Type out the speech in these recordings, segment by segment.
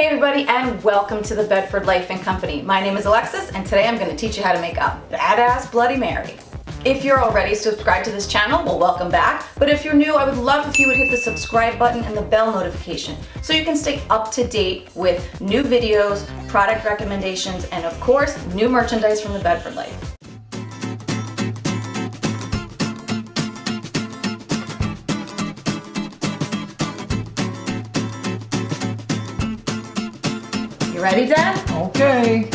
Hey everybody, and welcome to the Bedford Life and Company. My name is Alexis, and today I'm going to teach you how to make a badass Bloody Mary. If you're already subscribed to this channel, well, welcome back. But if you're new, I would love if you would hit the subscribe button and the bell notification so you can stay up to date with new videos, product recommendations, and of course, new merchandise from the Bedford Life. You ready, Dad? Okay.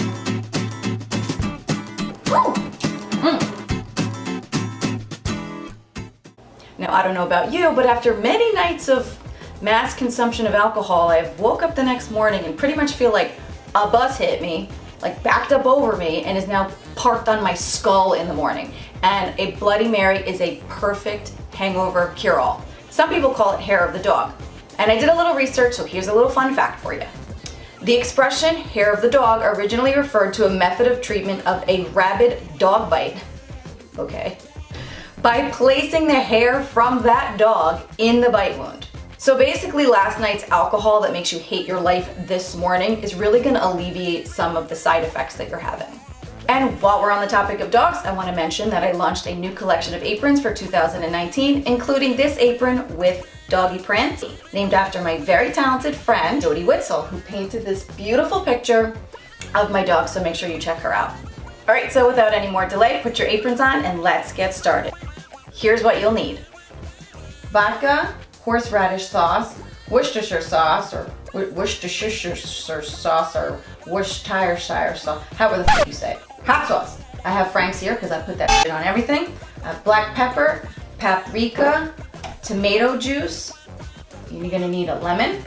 Now, I don't know about you, but after many nights of mass consumption of alcohol, I woke up the next morning and pretty much feel like a bus hit me, like backed up over me, and is now parked on my skull in the morning. And a Bloody Mary is a perfect hangover cure-all. Some people call it hair of the dog. And I did a little research, so here's a little fun fact for you. The expression hair of the dog originally referred to a method of treatment of a rabid dog bite. Okay. By placing the hair from that dog in the bite wound. So basically last night's alcohol that makes you hate your life this morning is really going to alleviate some of the side effects that you're having. And while we're on the topic of dogs, I want to mention that I launched a new collection of aprons for 2019, including this apron with doggy prints, named after my very talented friend, Jody Witzel, who painted this beautiful picture of my dog, so make sure you check her out. All right, so without any more delay, put your aprons on and let's get started. Here's what you'll need. Vodka, horseradish sauce, Worcestershire sauce, or Worcestershire sauce, or Worcestershire sauce, however the f you say it. Hot sauce. I have Frank's here because I put that shit on everything. Black pepper, paprika, tomato juice. You're gonna need a lemon.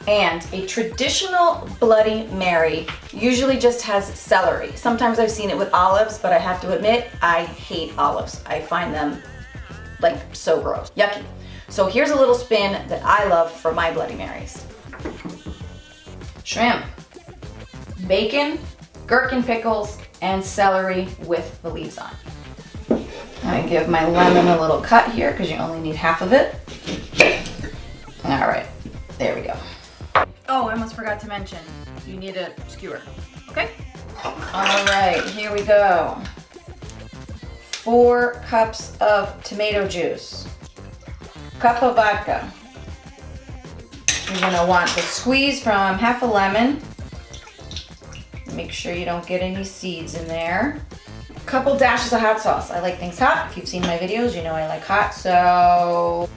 And a traditional Bloody Mary usually just has celery. Sometimes I've seen it with olives, but I have to admit, I hate olives. I find them like so gross, yucky. So here's a little spin that I love for my Bloody Marys. Shrimp, bacon, gherkin pickles, and celery with the leaves on. I give my lemon a little cut here because you only need half of it. All right, there we go. Oh, I almost forgot to mention, you need a skewer, okay? All right, here we go. 4 cups of tomato juice, cup of vodka. You're gonna want to squeeze from half a lemon. Make sure you don't get any seeds in there. A couple dashes of hot sauce. I like things hot. If you've seen my videos, you know I like hot, so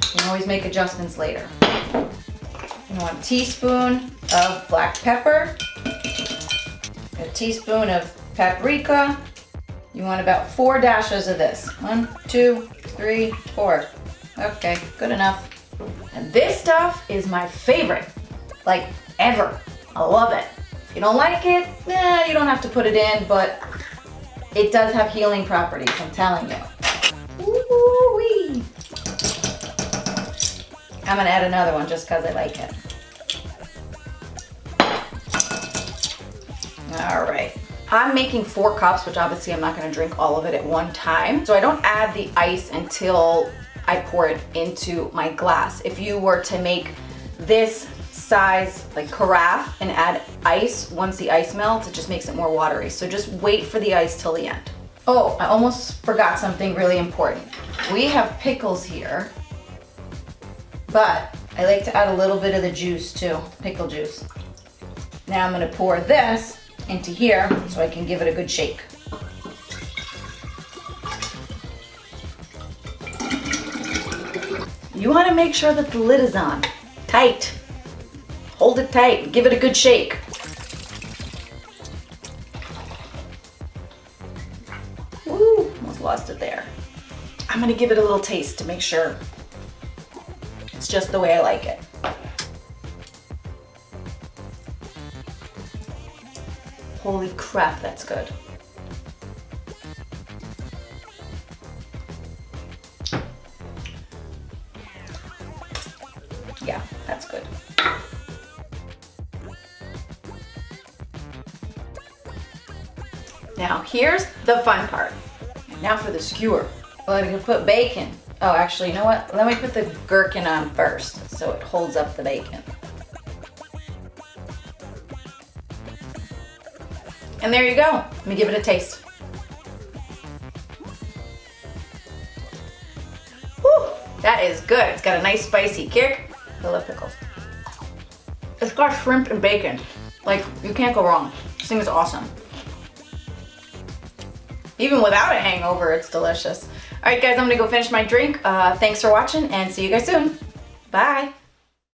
you can always make adjustments later. You want a teaspoon of black pepper, a teaspoon of paprika. You want about 4 dashes of this. 1, 2, 3, 4. Okay, good enough. And this stuff is my favorite, like ever. I love it. If you don't like it, you don't have to put it in, but it does have healing properties, I'm telling you. Ooh-wee. I'm gonna add another one just because I like it. All right. I'm making 4 cups, which obviously I'm not gonna drink all of it at one time. So I don't add the ice until I pour it into my glass. If you were to make this size, like carafe, and add ice, once the ice melts, it just makes it more watery. So just wait for the ice till the end. Oh, I almost forgot something really important. We have pickles here, but I like to add a little bit of the juice too, pickle juice. Now I'm gonna pour this into here so I can give it a good shake. You wanna make sure that the lid is on, tight. Hold it tight, give it a good shake. Woo, almost lost it there. I'm gonna give it a little taste to make sure it's just the way I like it. Holy crap, that's good. Yeah, that's good. Now here's the fun part. Now for the skewer. We're gonna put bacon, Oh, actually, you know what? Let me put the gherkin on first so it holds up the bacon. And there you go. Let me give it a taste. Whew, that is good. It's got a nice spicy kick. I love pickles. It's got shrimp and bacon. Like, you can't go wrong. This thing is awesome. Even without a hangover, it's delicious. All right, guys, I'm gonna go finish my drink. Thanks for watching and see you guys soon. Bye.